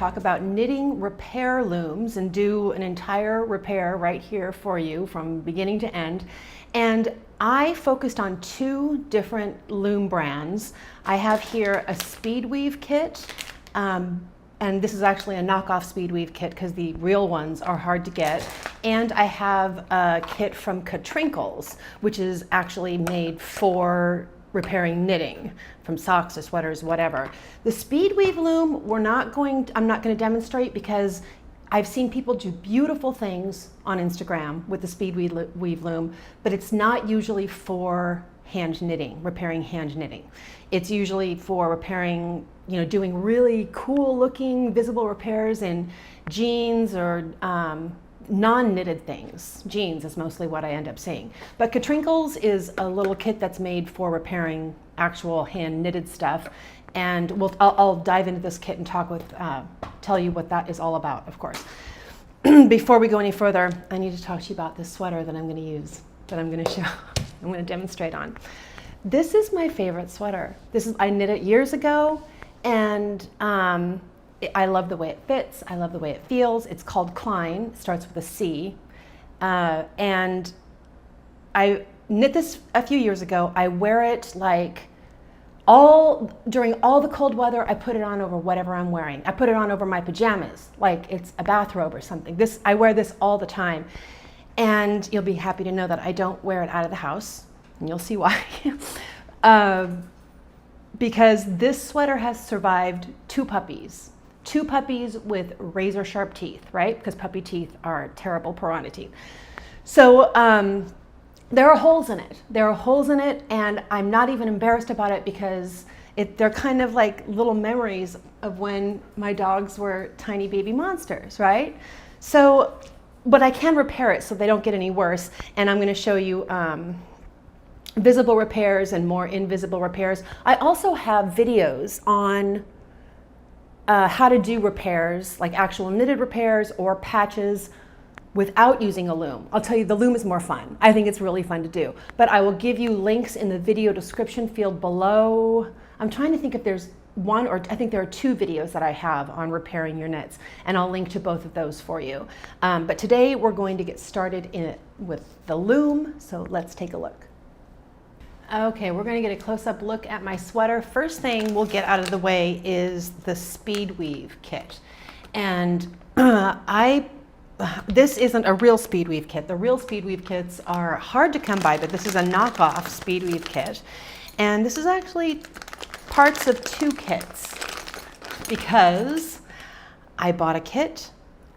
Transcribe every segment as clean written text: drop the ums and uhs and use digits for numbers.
talk about knitting repair looms and do an entire repair right here for you from beginning to end. And I focused on two different loom brands. I have here a speed weave kit, and this is actually a knockoff speed weave kit because the real ones are hard to get. And I have a kit from Trinkles, which is actually made for repairing knitting, from socks to sweaters, whatever. The speed weave loom, I'm not going to demonstrate because I've seen people do beautiful things on Instagram with the speed weave loom, but it's not usually for hand knitting, repairing hand knitting. It's usually for repairing, doing really cool looking visible repairs in jeans or non-knitted things. Jeans is mostly what I end up seeing. But Trinkles is a little kit that's made for repairing actual hand knitted stuff. And I'll dive into this kit and tell you what that is all about, of course. Before we go any further, I need to talk to you about this sweater that I'm going to use, that I'm going to show, I'm going to demonstrate on. This is my favorite sweater. I knit it years ago, and I love the way it fits. I love the way it feels. It's called Klein. It starts with a C. And I knit this a few years ago. I wear it during all the cold weather. I put it on over whatever I'm wearing. I put it on over my pajamas, like it's a bathrobe or something. I wear this all the time. And you'll be happy to know that I don't wear it out of the house. And you'll see why. Because this sweater has survived two puppies with razor sharp teeth, right? Because puppy teeth are terrible piranha teeth. So there are holes in it. There are holes in it, and I'm not even embarrassed about it because they're kind of like little memories of when my dogs were tiny baby monsters, right? So, but I can repair it so they don't get any worse, and I'm going to show you visible repairs and more invisible repairs. I also have videos on how to do repairs, like actual knitted repairs or patches without using a loom. I'll tell you, the loom is more fun. I think it's really fun to do. But I will give you links in the video description field below. I'm trying to think if there's one, or I think there are two videos that I have on repairing your knits, and I'll link to both of those for you. But today we're going to get started with the loom, so let's take a look. Okay, we're going to get a close-up look at my sweater. First thing we'll get out of the way is the speed weave kit. And this isn't a real speed weave kit. The real speed weave kits are hard to come by, but this is a knockoff speed weave kit. And this is actually parts of two kits because I bought a kit.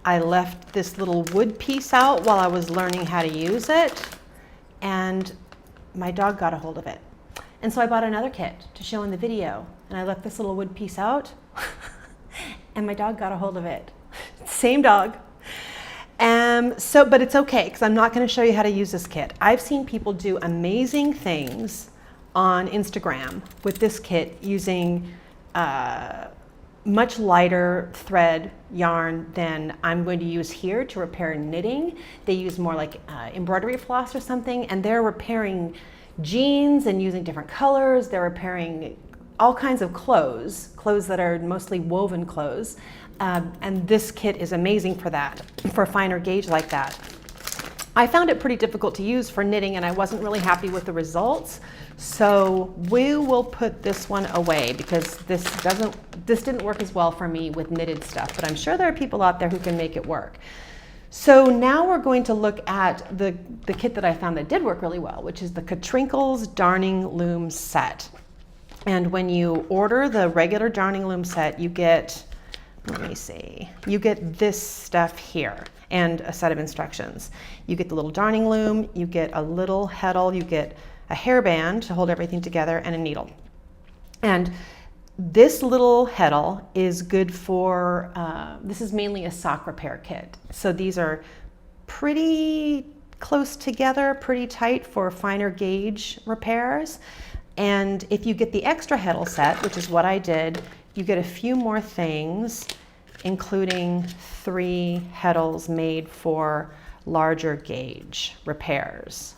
I left this little wood piece out while I was learning how to use it, and my dog got a hold of it. And so I bought another kit to show in the video, and I left this little wood piece out and my dog got a hold of it. Same dog. But it's okay because I'm not going to show you how to use this kit. I've seen people do amazing things on Instagram with this kit using much lighter thread yarn than I'm going to use here to repair knitting. They use more like embroidery floss or something, and they're repairing jeans and using different colors. They're repairing all kinds of clothes that are mostly woven clothes. And this kit is amazing for that, for a finer gauge like that. I found it pretty difficult to use for knitting, and I wasn't really happy with the results. So we will put this one away because this didn't work as well for me with knitted stuff, but I'm sure there are people out there who can make it work. So now we're going to look at the kit that I found that did work really well, which is the Trinkles Darning Loom set. And when you order the regular darning loom set, you get, let me see, you get this stuff here and a set of instructions. You get the little darning loom, you get a little heddle, you get a hairband to hold everything together, and a needle. And this little heddle is good for, this is mainly a sock repair kit. So these are pretty close together, pretty tight for finer gauge repairs. And if you get the extra heddle set, which is what I did, you get a few more things, including 3 heddles made for larger gauge repairs.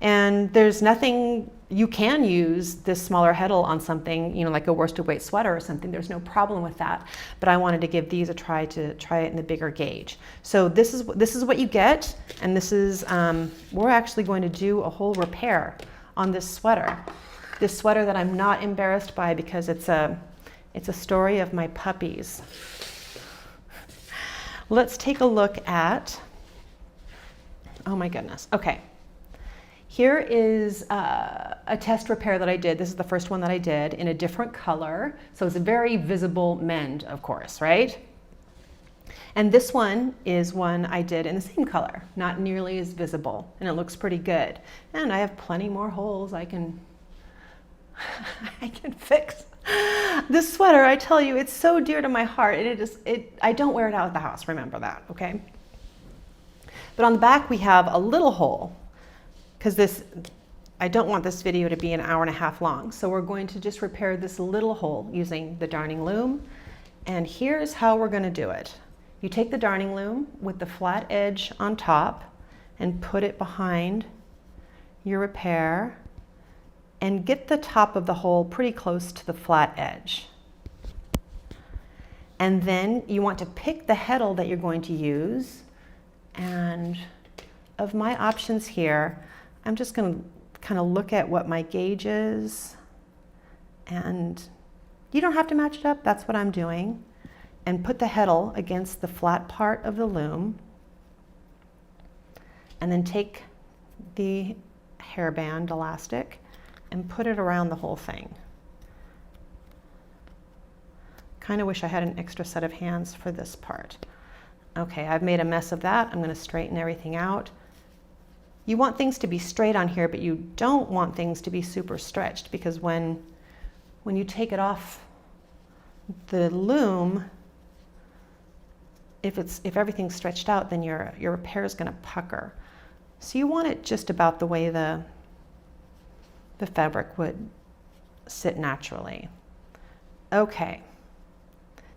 And there's nothing, you can use this smaller heddle on something, you know, like a worsted weight sweater or something. There's no problem with that. But I wanted to give these a try, to try it in the bigger gauge. So this is what you get. And this is, we're actually going to do a whole repair on this sweater. This sweater that I'm not embarrassed by, because it's a story of my puppies. Let's take a look at, oh my goodness, okay. Here is a test repair that I did. This is the first one that I did in a different color. So it's a very visible mend, of course, right? And this one is one I did in the same color, not nearly as visible, and it looks pretty good. And I have plenty more holes I can fix. This sweater, I tell you, it's so dear to my heart. I don't wear it out at the house, remember that, okay? But on the back we have a little hole, because I don't want this video to be an hour and a half long. So we're going to just repair this little hole using the darning loom. And here's how we're going to do it. You take the darning loom with the flat edge on top and put it behind your repair and get the top of the hole pretty close to the flat edge. And then you want to pick the heddle that you're going to use. And of my options here, I'm just going to kind of look at what my gauge is, and you don't have to match it up, that's what I'm doing, and put the heddle against the flat part of the loom, and then take the hairband elastic and put it around the whole thing. Kind of wish I had an extra set of hands for this part. Okay, I've made a mess of that. I'm going to straighten everything out. You want things to be straight on here, but you don't want things to be super stretched, because when you take it off the loom, if everything's stretched out, then your repair is going to pucker. So you want it just about the way the fabric would sit naturally. Okay,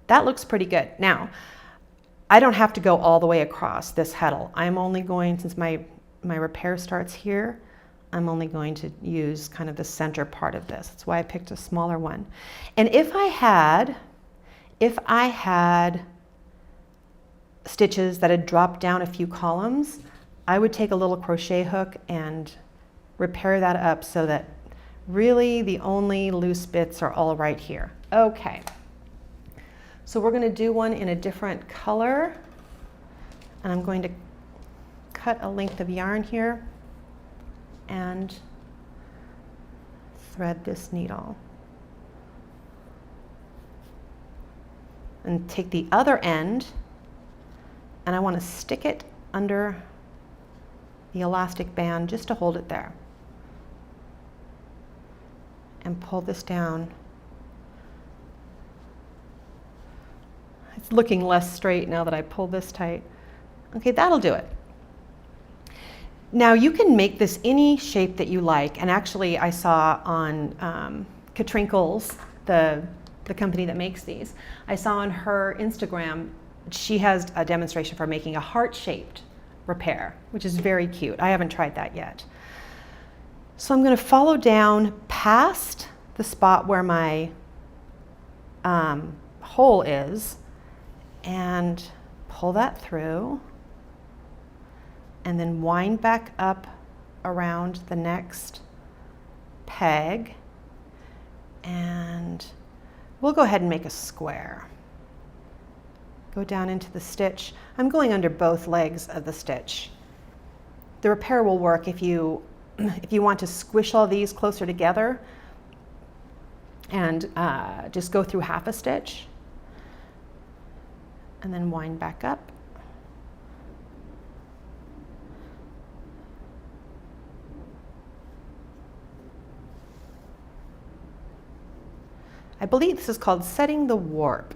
that looks pretty good. Now, I don't have to go all the way across this heddle. I'm only going, since my repair starts here, I'm only going to use kind of the center part of this. That's why I picked a smaller one. And if I had stitches that had dropped down a few columns, I would take a little crochet hook and repair that up so that really the only loose bits are all right here. Okay, so we're going to do one in a different color, and I'm going to cut a length of yarn here and thread this needle. And take the other end, and I want to stick it under the elastic band just to hold it there. And pull this down. It's looking less straight now that I pull this tight. Okay, that'll do it. Now you can make this any shape that you like, and actually I saw on Trinkles, the company that makes these, I saw on her Instagram, she has a demonstration for making a heart-shaped repair, which is very cute. I haven't tried that yet. So I'm going to follow down past the spot where my hole is and pull that through, and then wind back up around the next peg, and we'll go ahead and make a square. Go down into the stitch. I'm going under both legs of the stitch. The repair will work if you want to squish all these closer together and just go through half a stitch and then wind back up. I believe this is called setting the warp.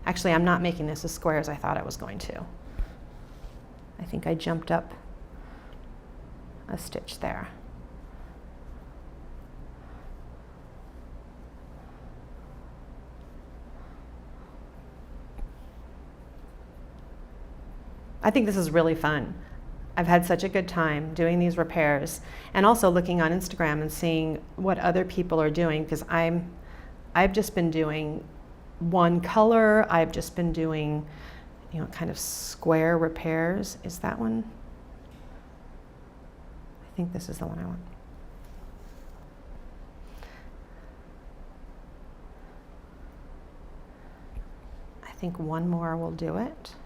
Actually, I'm not making this as square as I thought I was going to. I think I jumped up a stitch there. I think this is really fun. I've had such a good time doing these repairs, and also looking on Instagram and seeing what other people are doing, because I've just been doing one color. I've just been doing, you know, kind of square repairs. Is that one? I think this is the one I want. I think one more will do it.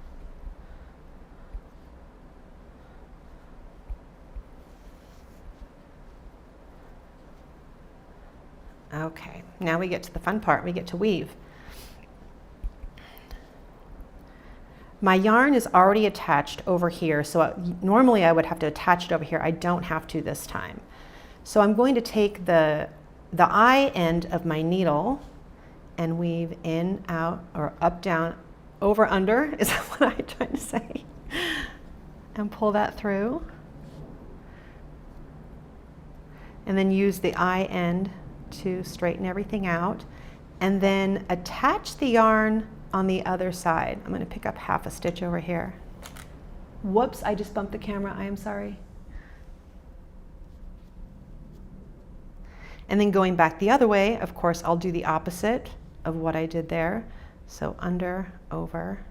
Okay, now we get to the fun part. We get to weave. My yarn is already attached over here, so normally I would have to attach it over here. I don't have to this time. So I'm going to take the eye end of my needle and weave in, out, or up, down, over, under, is that what I'm trying to say? And pull that through. And then use the eye end to straighten everything out. And then attach the yarn on the other side. I'm going to pick up half a stitch over here. Whoops, I just bumped the camera. I am sorry. And then going back the other way, of course, I'll do the opposite of what I did there. So under, over.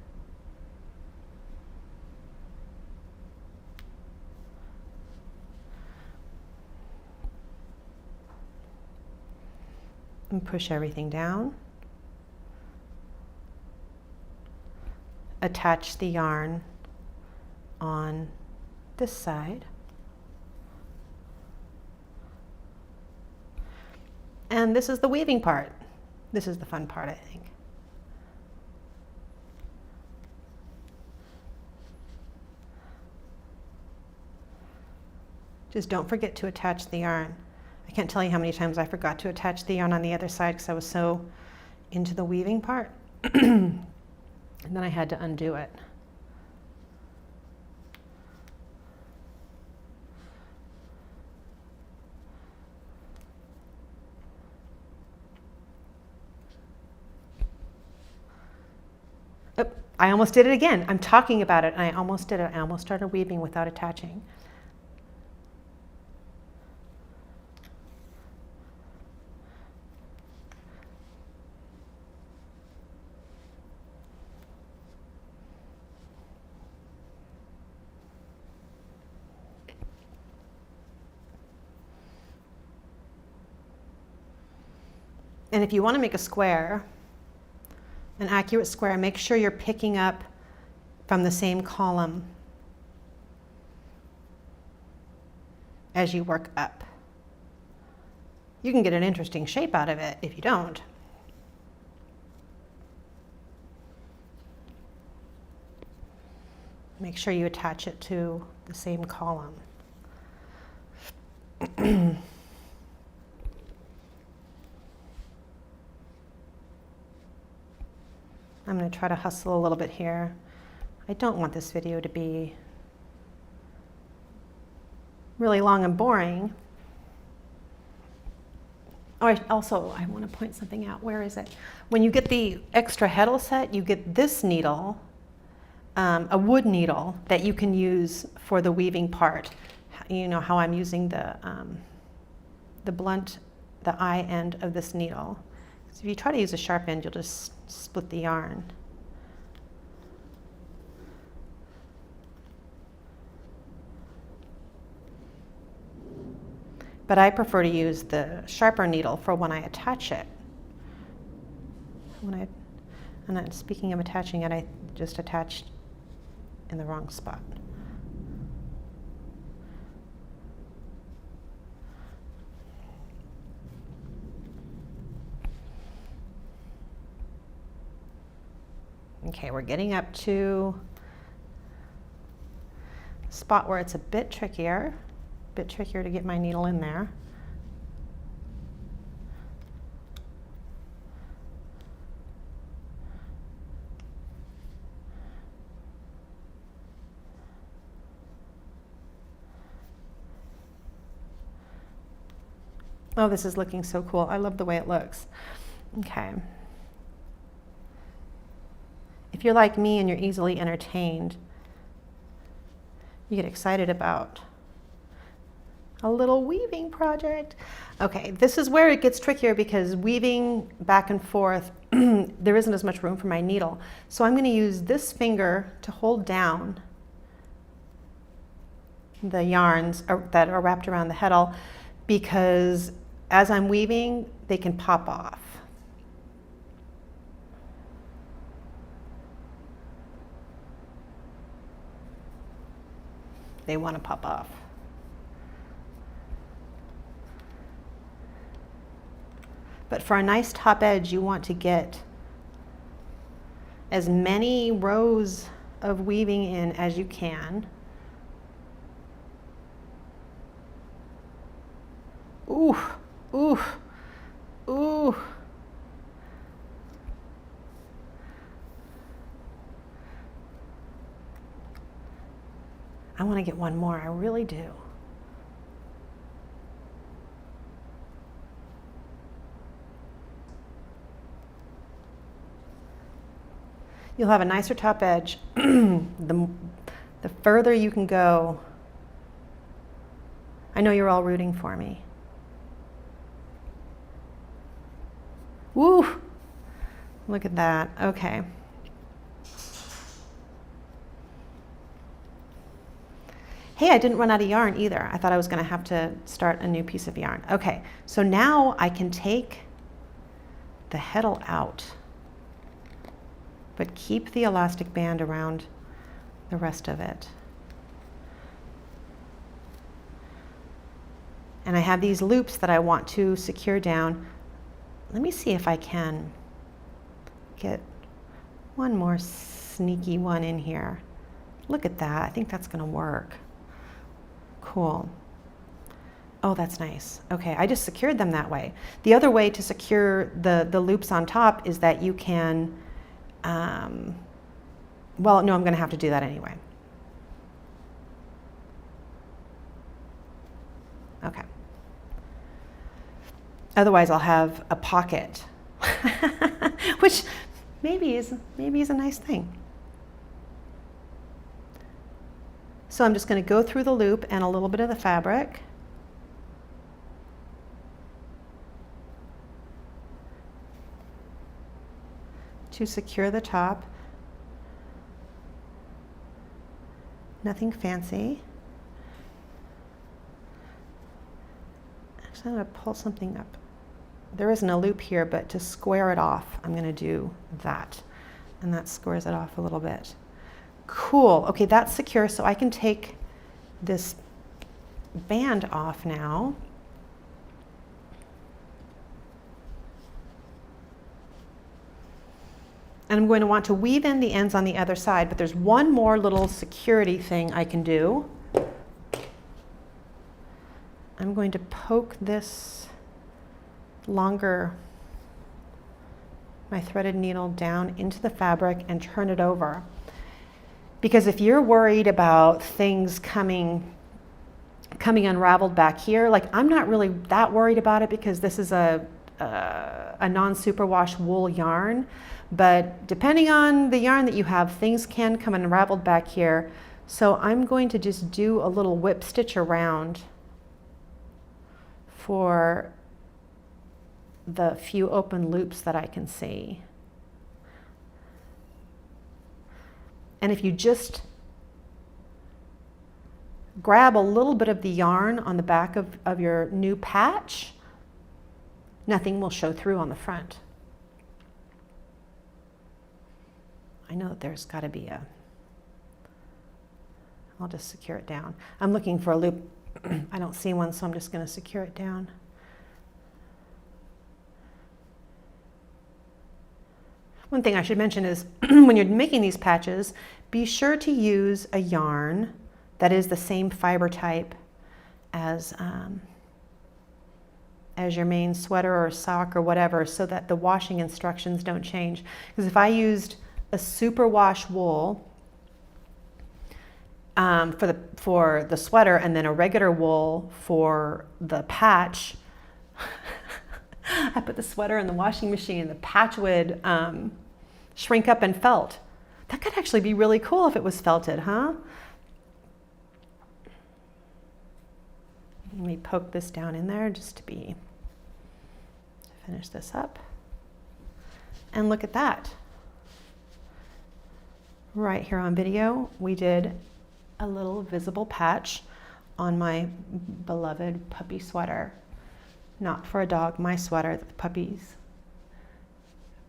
And push everything down. Attach the yarn on this side. And this is the weaving part. This is the fun part, I think. Just don't forget to attach the yarn. I can't tell you how many times I forgot to attach the yarn on the other side because I was so into the weaving part. And then I had to undo it. Oh, I almost did it again. I'm talking about it and I almost did it. I almost started weaving without attaching. And if you want to make a square, an accurate square, make sure you're picking up from the same column as you work up. You can get an interesting shape out of it if you don't. Make sure you attach it to the same column. I'm going to try to hustle a little bit here. I don't want this video to be really long and boring. Oh, I want to point something out. Where is it? When you get the extra heddle set, you get this needle, a wood needle that you can use for the weaving part. You know how I'm using the blunt, the eye end of this needle. So if you try to use a sharp end, you'll just split the yarn. But I prefer to use the sharper needle for when I attach it. And speaking of attaching it, I just attached in the wrong spot. Okay, we're getting up to a spot where it's a bit trickier to get my needle in there. Oh, this is looking so cool. I love the way it looks. Okay. If you're like me and you're easily entertained, you get excited about a little weaving project. Okay, this is where it gets trickier because weaving back and forth, there isn't as much room for my needle. So I'm going to use this finger to hold down the yarns that are wrapped around the heddle, because as I'm weaving, they can pop off. They want to pop off. But for a nice top edge, you want to get as many rows of weaving in as you can. Ooh, ooh, ooh. I want to get one more, I really do. You'll have a nicer top edge. The further you can go. I know you're all rooting for me. Woo! Look at that. Okay. Hey, I didn't run out of yarn either. I thought I was going to have to start a new piece of yarn. Okay, so now I can take the heddle out, but keep the elastic band around the rest of it. And I have these loops that I want to secure down. Let me see if I can get one more sneaky one in here. Look at that. I think that's going to work. Cool. Oh, that's nice. Okay, I just secured them that way. The other way to secure the loops on top is that you can, well, no, I'm going to have to do that anyway. Okay. Otherwise, I'll have a pocket, which maybe is a nice thing. So I'm just going to go through the loop and a little bit of the fabric. To secure the top. Nothing fancy. Actually, I'm going to pull something up. There isn't a loop here, but to square it off, I'm going to do that. And that squares it off a little bit. Cool. Okay, that's secure, so I can take this band off now. And I'm going to want to weave in the ends on the other side, but there's one more little security thing I can do. I'm going to poke this my threaded needle down into the fabric and turn it over. Because if you're worried about things coming unraveled back here, like I'm not really that worried about it because this is a non-superwash wool yarn. But depending on the yarn that you have, things can come unraveled back here. So I'm going to just do a little whip stitch around for the few open loops that I can see. And if you just grab a little bit of the yarn on the back of your new patch, nothing will show through on the front. I know that there's got to be I'll just secure it down. I'm looking for a loop. I don't see one, so I'm just going to secure it down. One thing I should mention is when you're making these patches, be sure to use a yarn that is the same fiber type as your main sweater or sock or whatever, so that the washing instructions don't change. Because if I used a superwash wool for the sweater and then a regular wool for the patch, I put the sweater in the washing machine, the patch would shrink up and felt. That could actually be really cool if it was felted, huh? Let me poke this down in there just to finish this up. And look at that. Right here on video, we did a little visible patch on my beloved puppy sweater. Not for a dog, my sweater that the puppies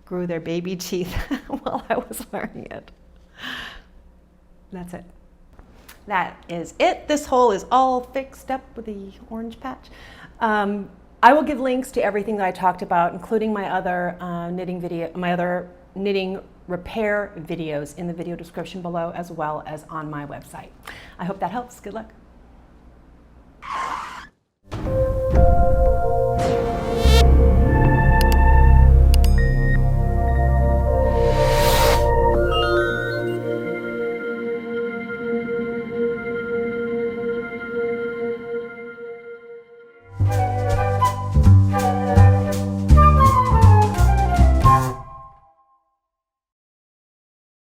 grew their baby teeth while I was wearing it. That's it. That is it. This hole is all fixed up with the orange patch. I will give links to everything that I talked about, including my other knitting repair videos in the video description below, as well as on my website. I hope that helps. Good luck.